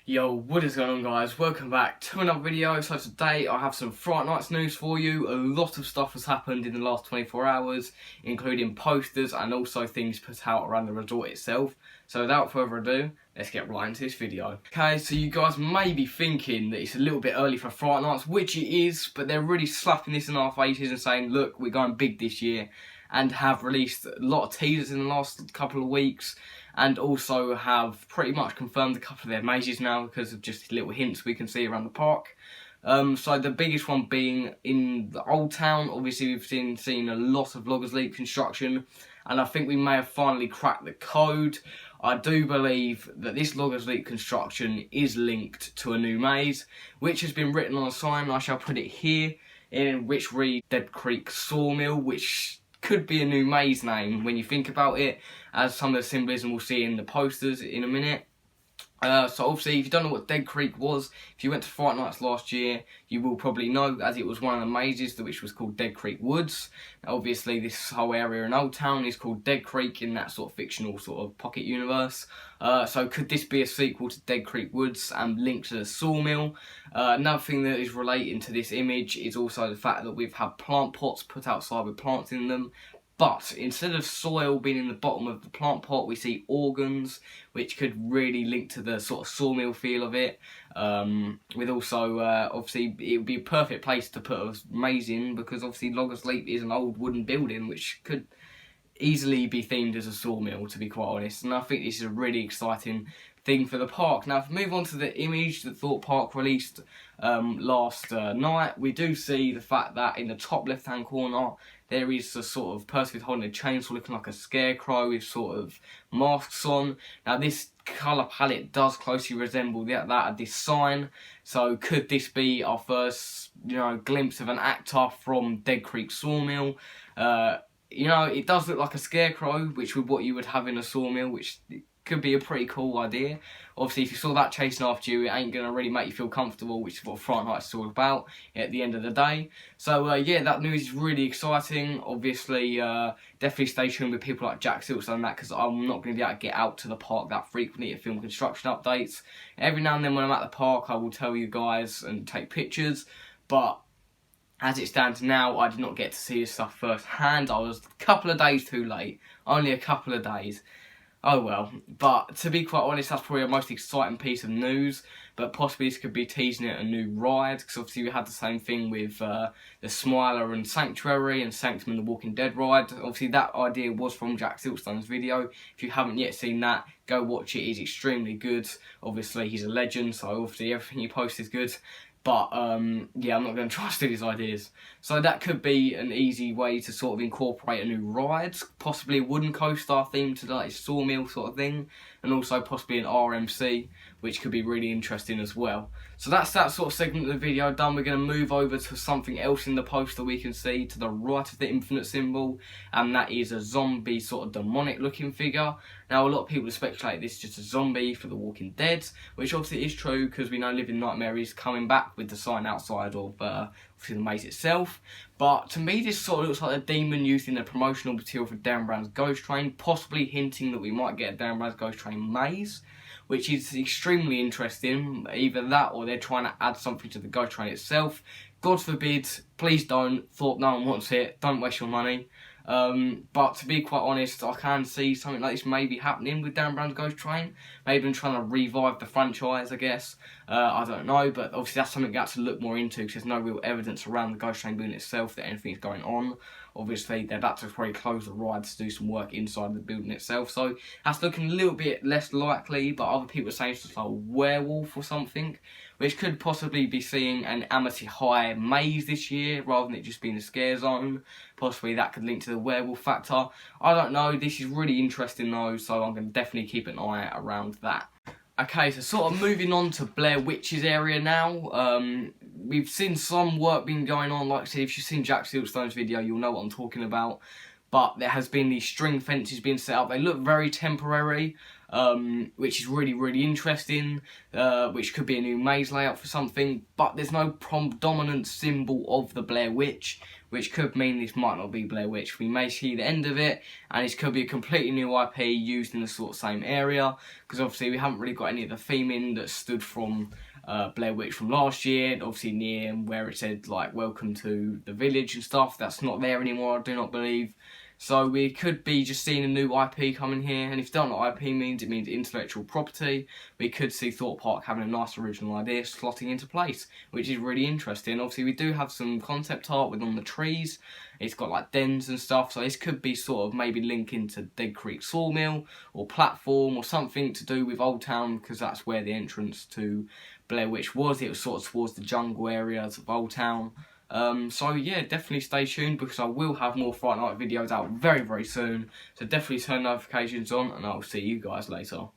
Yo, what is going on, guys? Welcome back to another video. So today I have some Fright Nights news for you. A lot of stuff has happened in the last 24 hours, including posters and also things put out around the resort itself. So without further ado, let's get right into this video. Okay, so you guys may be thinking that it's a little bit early for Fright Nights, which it is, but they're really slapping this in our faces and saying, look, we're going big this year, and have released a lot of teasers in the last couple of weeks, and also have pretty much confirmed a couple of their mazes now because of just little hints we can see around the park. So the biggest one being in the Old Town. Obviously we've seen a lot of Loggers Leap construction, and I think we may have finally cracked the code. I do believe that this Loggers Leap construction is linked to a new maze, which has been written on a sign. I shall put it here, in which reads Dead Creek Sawmill, which could be a new maze name when you think about it, as some of the symbolism we'll see in the posters in a minute. So obviously, if you don't know what Dead Creek was, if you went to Fright Nights last year, you will probably know, as it was one of the mazes which was called Dead Creek Woods. Now, obviously, this whole area in Old Town is called Dead Creek in that sort of fictional sort of pocket universe. So could this be a sequel to Dead Creek Woods and linked to the sawmill? Another thing that is relating to this image is also the fact that we've had plant pots put outside with plants in them. But instead of soil being in the bottom of the plant pot, we see organs, which could really link to the sort of sawmill feel of it. With also, obviously, it would be a perfect place to put a maze in, because obviously Loggers Leap is an old wooden building, which could easily be themed as a sawmill, to be quite honest. And I think this is a really exciting thing for the park. Now, if we move on to the image that Thought Park released last night, we do see the fact that in the top left hand corner there is a sort of person holding a chainsaw looking like a scarecrow with sort of masks on. Now, this colour palette does closely resemble that of this sign, so could this be our first, glimpse of an actor from Dead Creek Sawmill? It does look like a scarecrow, which would what you would have in a sawmill, which could be a pretty cool idea. Obviously, if you saw that chasing after you, it ain't going to really make you feel comfortable, which is what Fright Night is all about at the end of the day. So, yeah, that news is really exciting. Obviously, definitely stay tuned with people like Jack Silverstone and that, because I'm not going to be able to get out to the park that frequently to film construction updates. Every now and then when I'm at the park, I will tell you guys and take pictures, but as it stands now, I did not get to see this stuff firsthand. I was a couple of days too late. Only a couple of days. Oh well. But to be quite honest, that's probably the most exciting piece of news. But possibly this could be teasing at a new ride, because obviously we had the same thing with the Smiler and Sanctuary and Sanctum and the Walking Dead ride. Obviously that idea was from Jack Silverstone's video. If you haven't yet seen that, go watch it. It's extremely good. Obviously he's a legend, so obviously everything he posts is good. But, yeah, I'm not going to try to steal his ideas. So that could be an easy way to sort of incorporate a new ride. Possibly a wooden coaster theme to like sawmill sort of thing. And also possibly an RMC, which could be really interesting as well. So that's that sort of segment of the video done. We're going to move over to something else in the poster we can see to the right of the infinite symbol. And that is a zombie sort of demonic looking figure. Now, a lot of people speculate this is just a zombie for The Walking Dead, which obviously is true, because we know Living Nightmare is coming back with the sign outside of obviously the maze itself. But to me, this sort of looks like a demon used in the promotional material for Dan Brown's Ghost Train, possibly hinting that we might get a Dan Brown's Ghost Train maze, which is extremely interesting. Either that or they're trying to add something to the Ghost Train itself. God forbid, please don't. Thought no one wants it. Don't waste your money. But to be quite honest, I can see something like this maybe happening with Dan Brown's Ghost Train. Maybe I'm trying to revive the franchise, I guess. I don't know, but obviously that's something you have to look more into, because there's no real evidence around the Ghost Train building itself that anything is going on. Obviously, they're about to probably close the ride to do some work inside the building itself, so that's looking a little bit less likely. But other people are saying it's just like a werewolf or something, which could possibly be seeing an Amity High maze this year rather than it just being a scare zone. Possibly that could link to the werewolf factor. I don't know. This is really interesting though, so I'm going to definitely keep an eye around that. Okay, so sort of moving on to Blair Witch's area now. We've seen some work being going on. Like I said, if you've seen Jack Silverstone's video, you'll know what I'm talking about. But there has been these string fences being set up. They look very temporary. which is really interesting, which could be a new maze layout for something, but there's no predominant symbol of the Blair Witch, which could mean this might not be Blair Witch. We may see the end of it, and this could be a completely new IP used in the sort of same area, because obviously we haven't really got any of the theming that stood from Blair Witch from last year, obviously near where it said like welcome to the village and stuff. That's not there anymore, I do not believe. So we could be just seeing a new IP coming here, and if you don't know what IP means, it means intellectual property. We could see Thorpe Park having a nice original idea slotting into place, which is really interesting. Obviously we do have some concept art with on the trees. It's got like dens and stuff, so this could be sort of maybe linking to Dead Creek Sawmill or platform or something to do with Old Town, because that's where the entrance to Blair Witch was. It was sort of towards the jungle areas of Old Town. So yeah, definitely stay tuned, because I will have more Fright Night videos out very soon. So definitely turn notifications on, and I'll see you guys later.